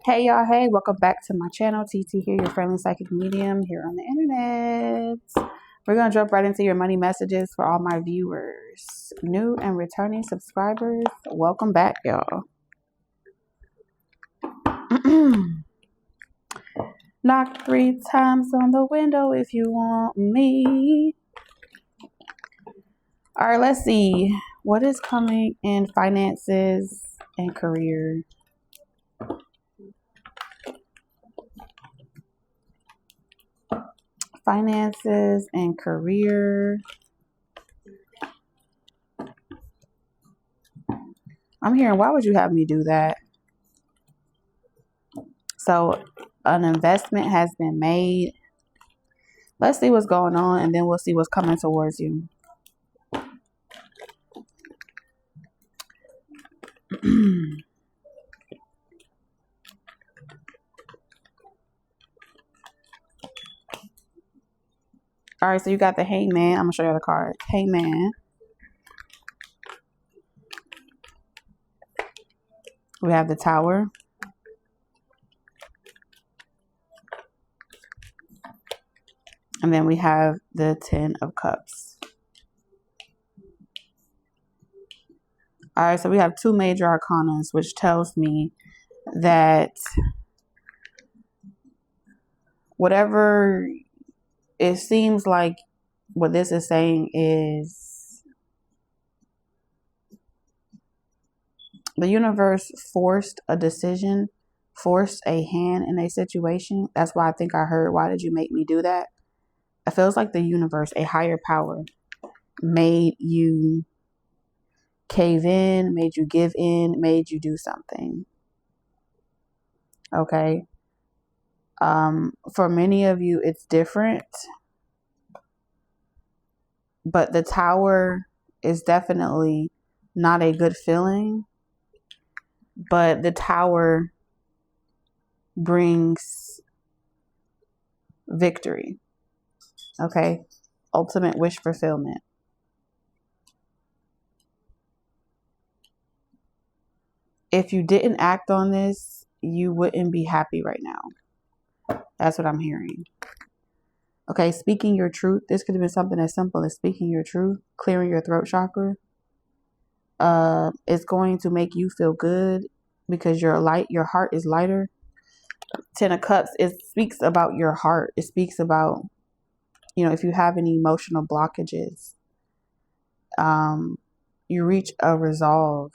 Hey y'all, hey, welcome back to my channel. TT here, your friendly psychic medium here on the internet. We're going to jump right into your money messages for all my viewers. New and returning subscribers, welcome back, y'all. Knock 3 times on the window if you want me. All right, let's see. What is coming in finances and career? Finances and career. I'm hearing, why would you have me do that? So an investment has been made. Let's see what's going on, and then we'll see what's coming towards you. All right, so you got the Hangman. I'm going to show you the card. Hangman. We have the Tower. And then we have the 10 of Cups. All right, so we have 2 major arcanas, which tells me that whatever it seems like what this is saying is the universe forced a decision, forced a hand in a situation. That's why I think I heard, why did you make me do that? It feels like the universe, a higher power, made you cave in, made you give in, made you do something. Okay. For many of you, it's different. But the Tower is definitely not a good feeling. But the Tower brings victory. Okay. Ultimate wish fulfillment. If you didn't act on this, you wouldn't be happy right now. That's what I'm hearing. Okay, speaking your truth. This could have been something as simple as speaking your truth, clearing your throat chakra. It's going to make you feel good because you're light. Your heart is lighter. 10 of Cups, it speaks about your heart. It speaks about, if you have any emotional blockages, you reach a resolve.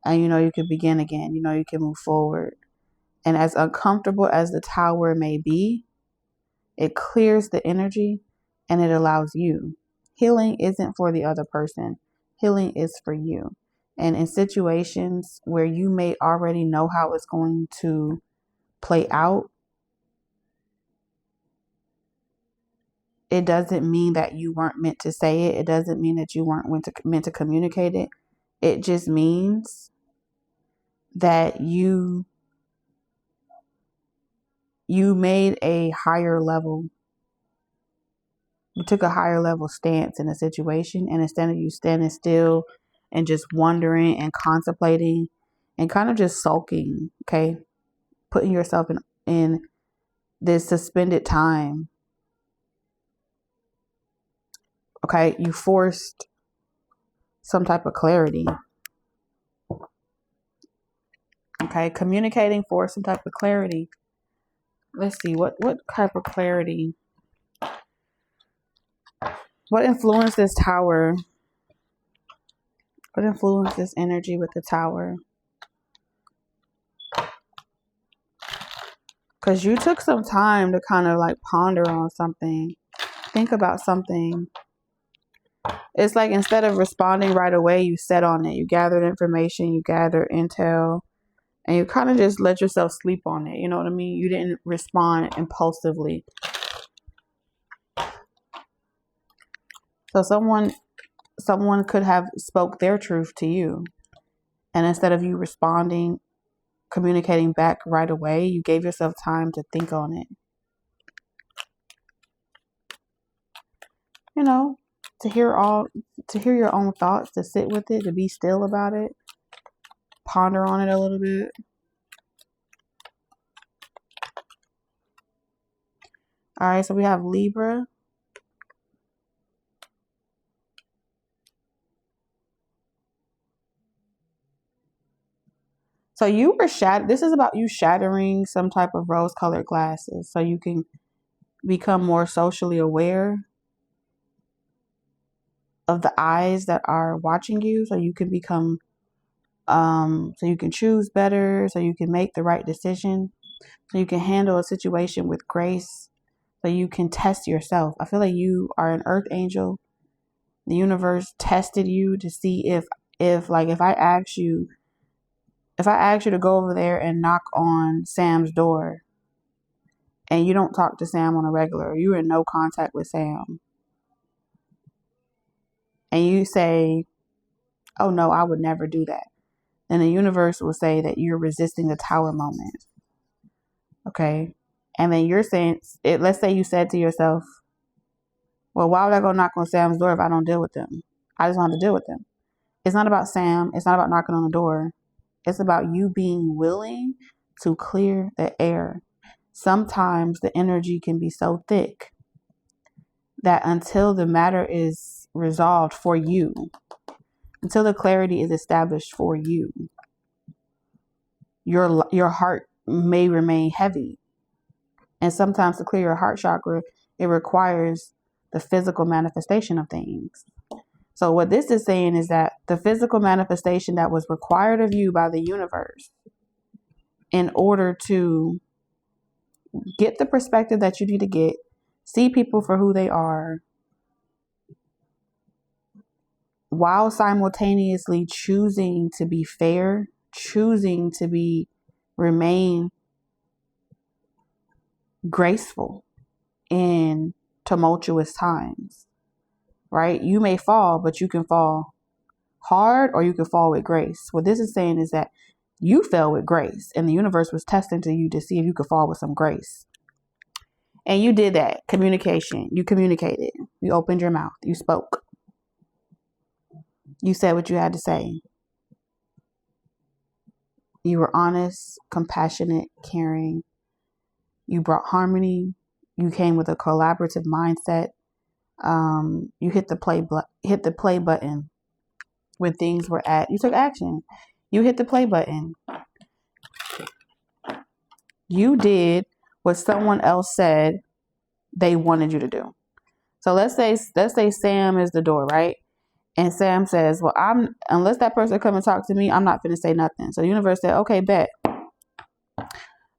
And you can begin again. You can move forward. And as uncomfortable as the Tower may be, it clears the energy and it allows you. Healing isn't for the other person. Healing is for you. And in situations where you may already know how it's going to play out, it doesn't mean that you weren't meant to say it. It doesn't mean that you weren't meant to communicate it. It just means that you made a higher level. You took a higher level stance in a situation, and instead of you standing still and just wondering and contemplating and kind of just sulking, okay, putting yourself in this suspended time, okay, you forced some type of clarity. Okay, communicating for some type of clarity. Let's see, what type of clarity? What influenced this Tower? What influenced this energy with the Tower? Because you took some time to kind of like ponder on something. Think about something. It's like instead of responding right away, you sat on it. You gathered information, you gathered intel, and you kind of just let yourself sleep on it. You know what I mean? You didn't respond impulsively. So someone could have spoke their truth to you. And instead of you responding, communicating back right away, you gave yourself time to think on it. To hear your own thoughts, to sit with it, to be still about it, ponder on it a little bit. All right, so we have Libra. So you were this is about you shattering some type of rose-colored glasses so you can become more socially aware of the eyes that are watching you, so you can become so you can choose better, so you can make the right decision, so you can handle a situation with grace, so you can test yourself. I feel like you are an earth angel. The universe tested you to see if I asked you to go over there and knock on Sam's door and you don't talk to Sam on a regular, you're in no contact with Sam, and you say, oh no, I would never do that, then the universe will say that you're resisting the tower moment. Okay? And then you're saying, let's say you said to yourself, well, why would I go knock on Sam's door if I don't deal with them? I just want to deal with them. It's not about Sam. It's not about knocking on the door. It's about you being willing to clear the air. Sometimes the energy can be so thick that until the matter is resolved for you, until the clarity is established for you, your heart may remain heavy. And sometimes to clear your heart chakra, it requires the physical manifestation of things. So what this is saying is that the physical manifestation that was required of you by the universe in order to get the perspective that you need to get, see people for who they are, while simultaneously choosing to be fair, choosing to remain graceful in tumultuous times, right? You may fall, but you can fall hard or you can fall with grace. What this is saying is that you fell with grace and the universe was testing to you to see if you could fall with some grace. And you did that. Communication. You communicated. You opened your mouth. You spoke. You said what you had to say. You were honest, compassionate, caring. You brought harmony. You came with a collaborative mindset. You hit the play button when things were you took action. You hit the play button. You did what someone else said they wanted you to do. So let's say Sam is the door, right? And Sam says, well, unless that person come and talk to me, I'm not finna say nothing. So the universe said, okay, bet.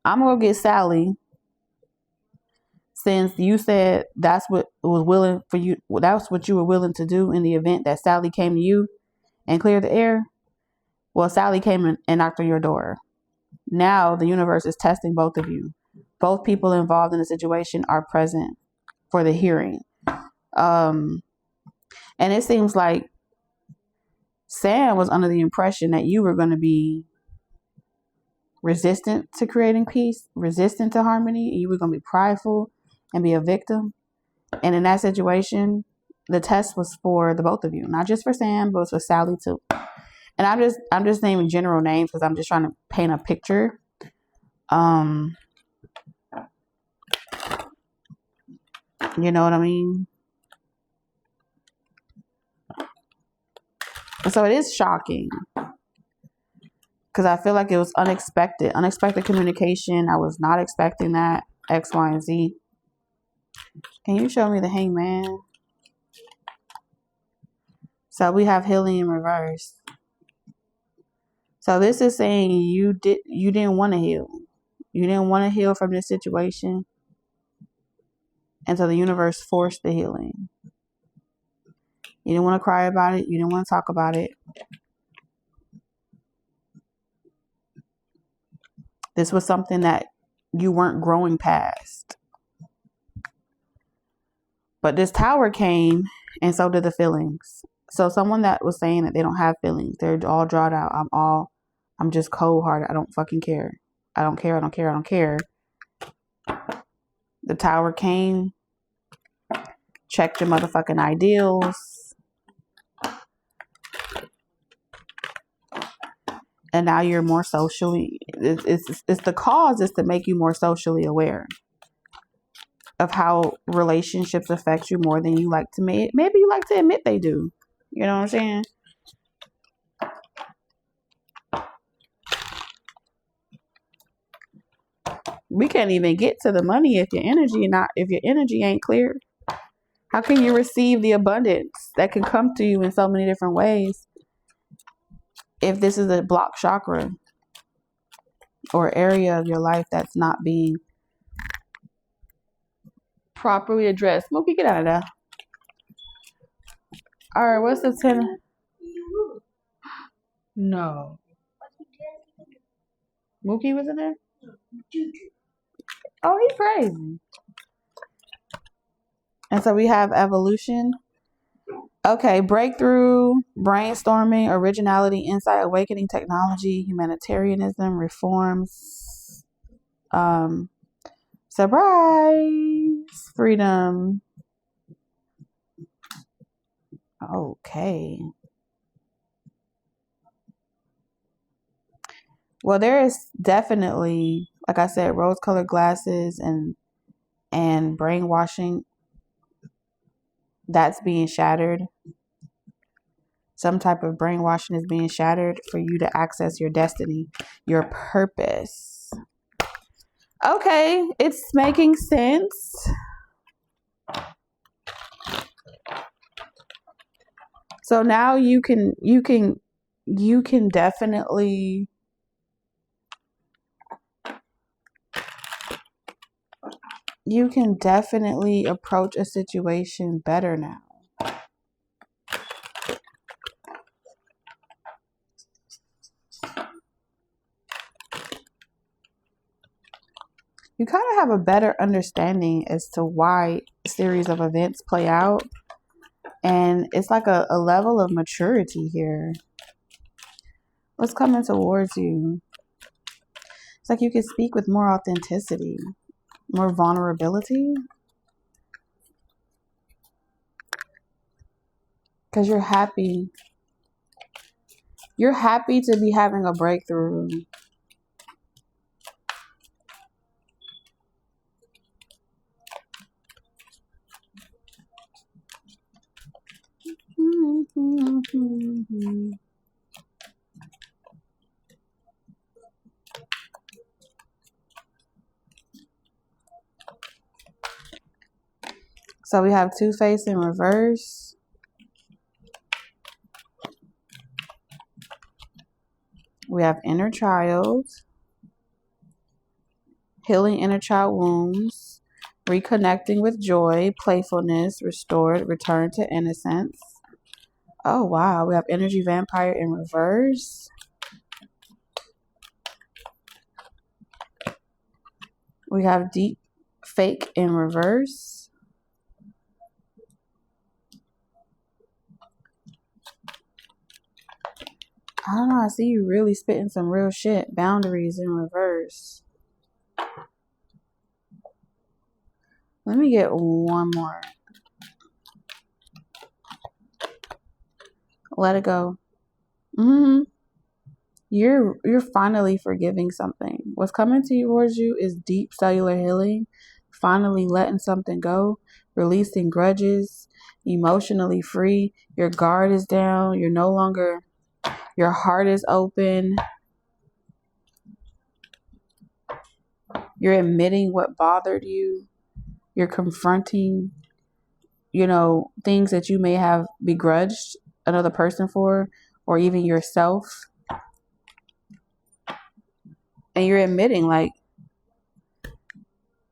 I'm gonna go get Sally, since you said that's what was willing for you. That's what you were willing to do in the event that Sally came to you and cleared the air. Well, Sally came and knocked on your door. Now the universe is testing both of you. Both people involved in the situation are present for the hearing. And it seems like Sam was under the impression that you were going to be resistant to creating peace, resistant to harmony, and you were going to be prideful and be a victim. And in that situation, the test was for the both of you, not just for Sam, but it was for Sally too. And I'm just naming general names because I'm just trying to paint a picture. You know what I mean? So it is shocking because I feel like it was unexpected communication. I was not expecting that. X, Y, and Z. Can you show me the Hangman? So we have healing in reverse. So this is saying you didn't want to heal. You didn't want to heal from this situation. And so the universe forced the healing. You didn't want to cry about it. You didn't want to talk about it. This was something that you weren't growing past. But this tower came, and so did the feelings. So someone that was saying that they don't have feelings, they're all drawn out. I'm just cold-hearted. I don't fucking care. I don't care. The tower came, checked your motherfucking ideals, and now you're more socially. It's the cause is to make you more socially aware of how relationships affect you more than you like to admit. Maybe you like to admit they do. You know what I'm saying? We can't even get to the money if your energy ain't clear. How can you receive the abundance that can come to you in so many different ways if this is a blocked chakra or area of your life that's not being properly addressed? Mookie, get out of there. All right, what's the 10? No. Mookie was in there? Oh, he's crazy. And so we have evolution. Okay, breakthrough, brainstorming, originality, insight, awakening, technology, humanitarianism, reforms, surprise, freedom. Okay. Well, there is definitely, like I said, rose-colored glasses and brainwashing that's being shattered. Some type of brainwashing is being shattered for you to access your destiny, your purpose. Okay, it's making sense. So now you can definitely approach a situation better now. You kind of have a better understanding as to why a series of events play out. And it's like a level of maturity here. What's coming towards you? It's like you can speak with more authenticity, more vulnerability. Because you're happy. You're happy to be having a breakthrough. So we have Two-Face in reverse. We have inner child, healing inner child wounds, reconnecting with joy, playfulness, restored, return to innocence. Oh, wow. We have energy vampire in reverse. We have deep fake in reverse. I don't know. I see you really spitting some real shit. Boundaries in reverse. Let me get one more. Let it go. You're finally forgiving something. What's coming towards you is deep cellular healing. Finally letting something go. Releasing grudges. Emotionally free. Your guard is down. You're no longer... Your heart is open. You're admitting what bothered you. You're confronting, things that you may have begrudged another person for, or even yourself. And you're admitting, like,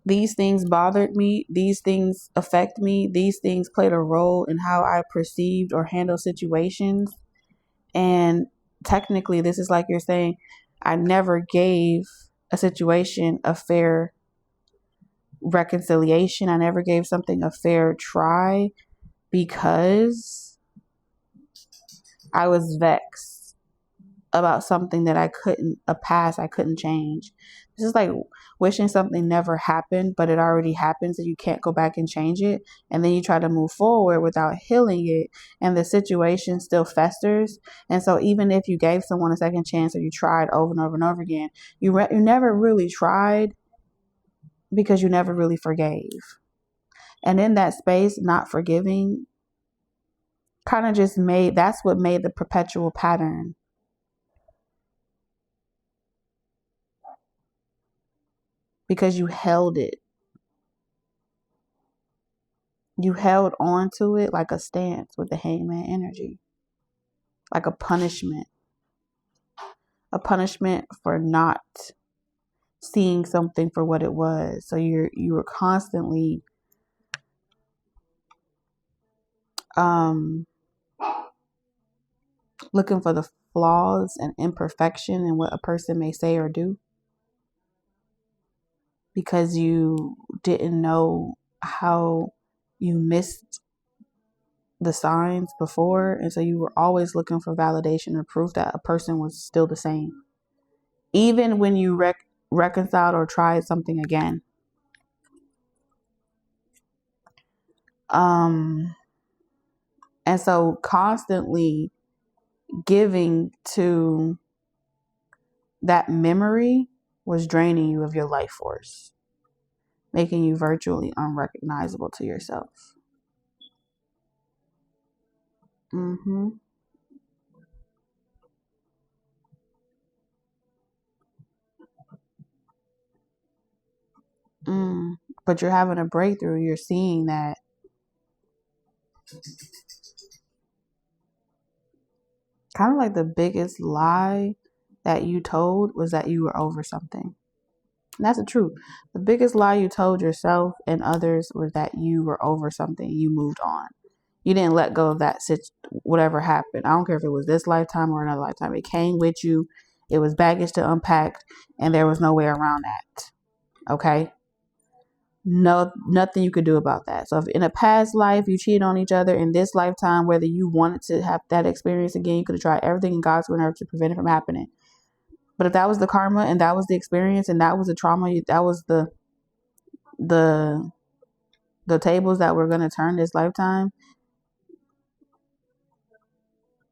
these things bothered me. These things affect me. These things played a role in how I perceived or handled situations. And technically, this is like you're saying, I never gave a situation a fair reconciliation. I never gave something a fair try because I was vexed about something that I couldn't change. This is like wishing something never happened, but it already happened, so you can't go back and change it. And then you try to move forward without healing it, and the situation still festers. And so even if you gave someone a second chance, or you tried over and over and over again, you never really tried because you never really forgave. And in that space, not forgiving kind of just that's what made the perpetual pattern. Because you held it. You held on to it like a stance with the hangman energy. Like a punishment. A punishment for not seeing something for what it was. So you were constantly looking for the flaws and imperfection in what a person may say or do, because you didn't know how you missed the signs before, and so you were always looking for validation or proof that a person was still the same, even when you reconciled or tried something again. And so constantly giving to that memory was draining you of your life force, making you virtually unrecognizable to yourself. But you're having a breakthrough. You're seeing that kind of like the biggest lie that you told was that you were over something. And that's the truth. The biggest lie you told yourself and others was that you were over something. You moved on. You didn't let go of that whatever happened. I don't care if it was this lifetime or another lifetime. It came with you. It was baggage to unpack, and there was no way around that. Okay? No, nothing you could do about that. So if in a past life you cheated on each other, in this lifetime, whether you wanted to have that experience again, you could have tried everything in God's will to prevent it from happening. But if that was the karma and that was the experience and that was the trauma, that was the tables that were going to turn this lifetime,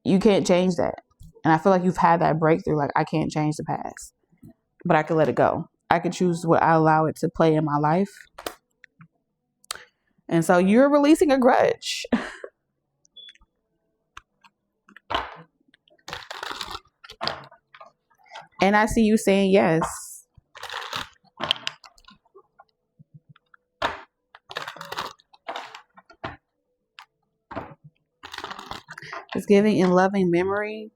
you can't change that. And I feel like you've had that breakthrough. Like, I can't change the past, but I can let it go. I can choose what I allow it to play in my life. And so you're releasing a grudge. And I see you saying yes. It's giving in loving memory.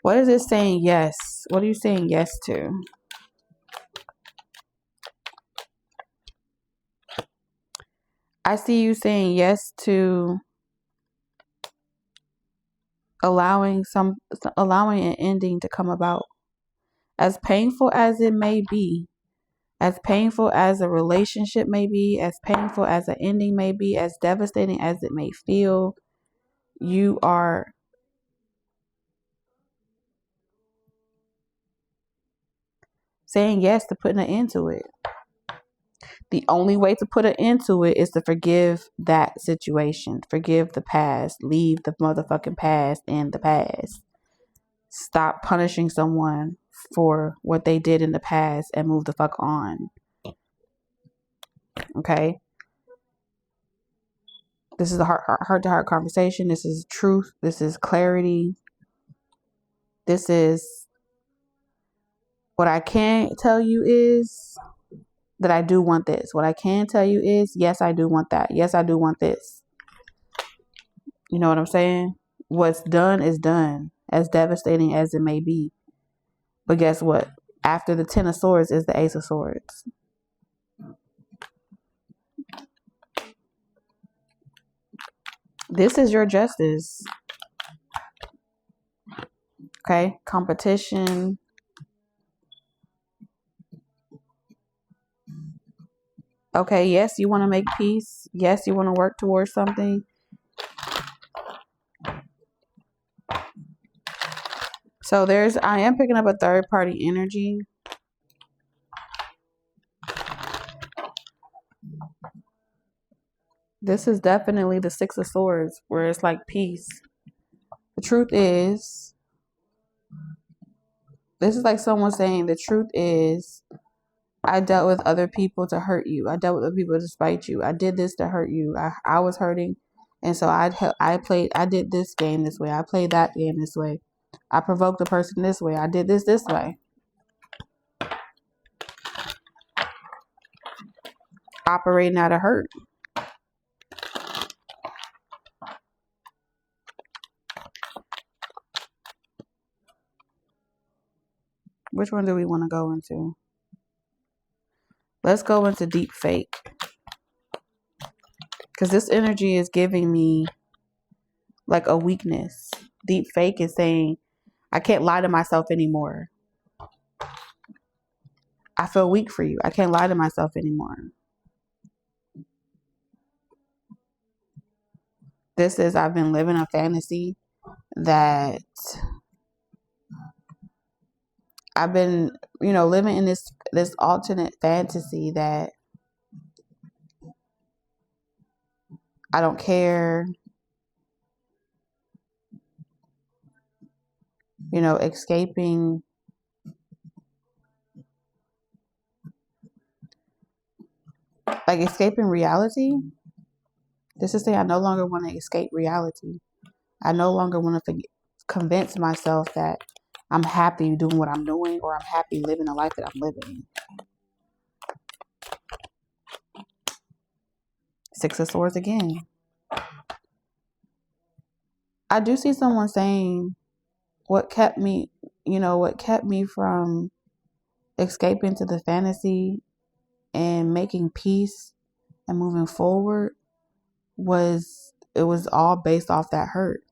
What is it saying yes? What are you saying yes to? I see you saying yes to allowing an ending to come about. As painful as it may be, as painful as a relationship may be, as painful as an ending may be, as devastating as it may feel, you are saying yes to putting an end to it. The only way to put an end to it is to forgive that situation. Forgive the past. Leave the motherfucking past in the past. Stop punishing someone for what they did in the past and move the fuck on. Okay? This is a heart-to-heart conversation. This is truth. This is clarity. This is what I can tell you is that I do want this. What I can tell you is, yes, I do want that. Yes, I do want this. You know what I'm saying? What's done is done, as devastating as it may be. But guess what? After the 10 of Swords is the Ace of Swords. This is your justice. Okay? Competition. Okay, yes, you want to make peace. Yes, you want to work towards something. So I am picking up a third party energy. This is definitely the Six of Swords, where it's like peace. The truth is, this is like someone saying the truth is, I dealt with other people to hurt you. I dealt with other people to spite you. I did this to hurt you. I was hurting. And so I did this game this way. I played that game this way. I provoked the person this way. I did this way. Operating out of hurt. Which one do we want to go into? Let's go into deep fake. Because this energy is giving me like a weakness. Deep fake is saying, I can't lie to myself anymore. I feel weak for you. I can't lie to myself anymore. This is, I've been living a fantasy that I've been, living in this alternate fantasy that I don't care, escaping reality. This is saying I no longer want to escape reality. I no longer want to convince myself that I'm happy doing what I'm doing, or I'm happy living the life that I'm living. Six of Swords again. I do see someone saying what kept me from escaping to the fantasy and making peace and moving forward was all based off that hurt.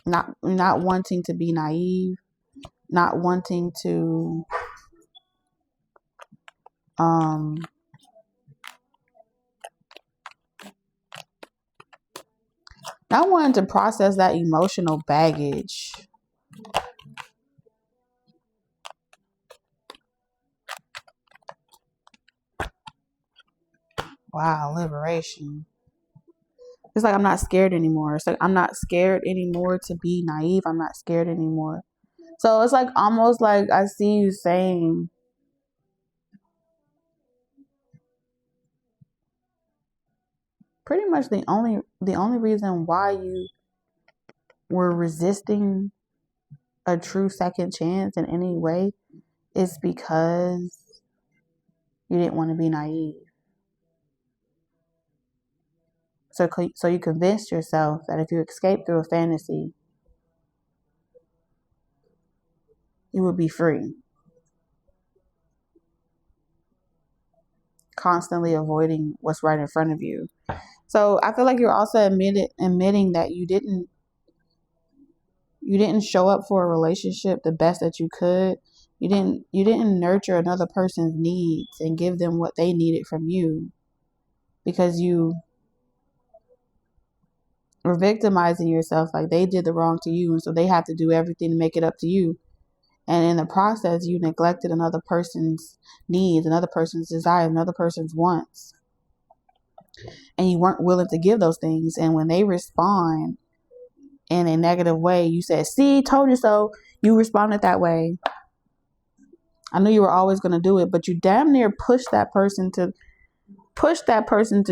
Not wanting to be naive, not wanting to not wanting to process that emotional baggage. Wow, liberation. It's like I'm not scared anymore. It's like I'm not scared anymore to be naive. I'm not scared anymore. So it's like almost like I see you saying, pretty much the only reason why you were resisting a true second chance in any way is because you didn't want to be naive. So you convinced yourself that if you escape through a fantasy, you would be free. Constantly avoiding what's right in front of you. So I feel like you're also admitting that you didn't show up for a relationship the best that you could. You didn't nurture another person's needs and give them what they needed from you, because you were victimizing yourself, like they did the wrong to you, and so they have to do everything to make it up to you. And in the process, you neglected another person's needs, another person's desires, another person's wants. And you weren't willing to give those things. And when they respond in a negative way, you said, see, told you so. You responded that way. I knew you were always going to do it, but you damn near pushed that person to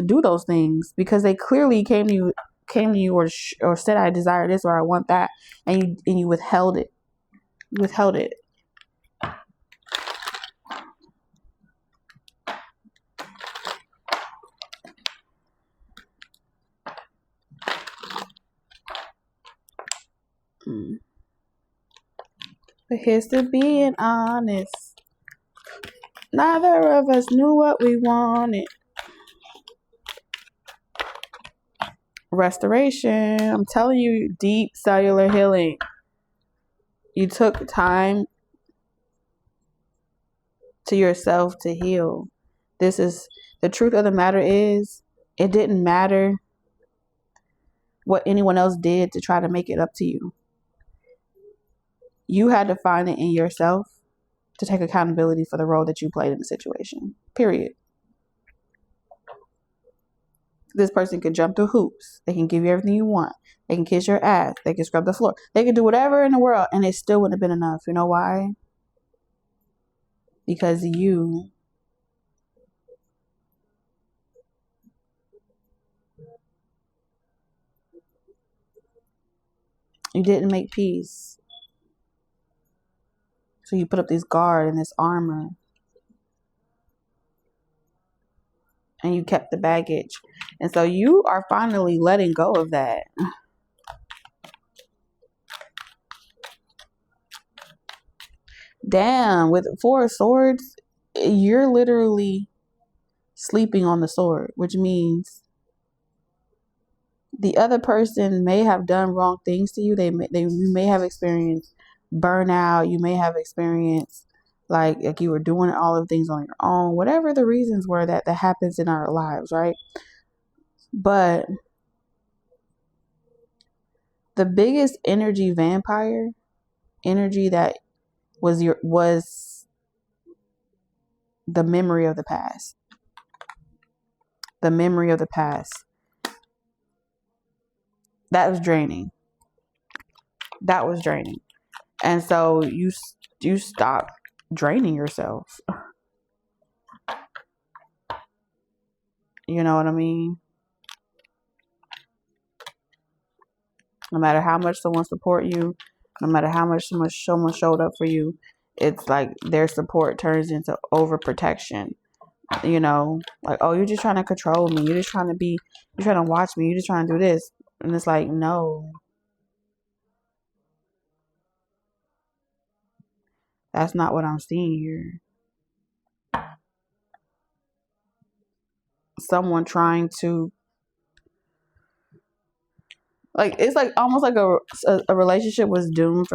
do those things, because they clearly came to you or said, I desire this or I want that. And you withheld it. You withheld it. But here's to being honest. Neither of us knew what we wanted. Restoration. I'm telling you, deep cellular healing. You took time to yourself to heal. This is the truth of the matter is, it didn't matter what anyone else did to try to make it up to you. You had to find it in yourself to take accountability for the role that you played in the situation. Period. This person can jump through hoops. They can give you everything you want. They can kiss your ass. They can scrub the floor. They can do whatever in the world, and it still wouldn't have been enough. You know why? because you didn't make peace. So you put up this guard and this armor, and you kept the baggage. And so you are finally letting go of that. Damn, with 4 of Swords, you're literally sleeping on the sword, which means the other person may have done wrong things to you. You may have experienced burnout. You may have experienced like you were doing all of things on your own. Whatever the reasons were that happens in our lives, right? But the biggest energy vampire, energy that was the memory of the past. The memory of the past. That was draining. That was draining. And so you stop draining yourself. You know what I mean? No matter how much someone support you, no matter how much someone showed up for you, it's like their support turns into overprotection. You know, like, oh, you're just trying to control me. You're trying to watch me. You're just trying to do this. And it's like, no, that's not what I'm seeing here. Someone trying to, like, it's like almost like a relationship was doomed from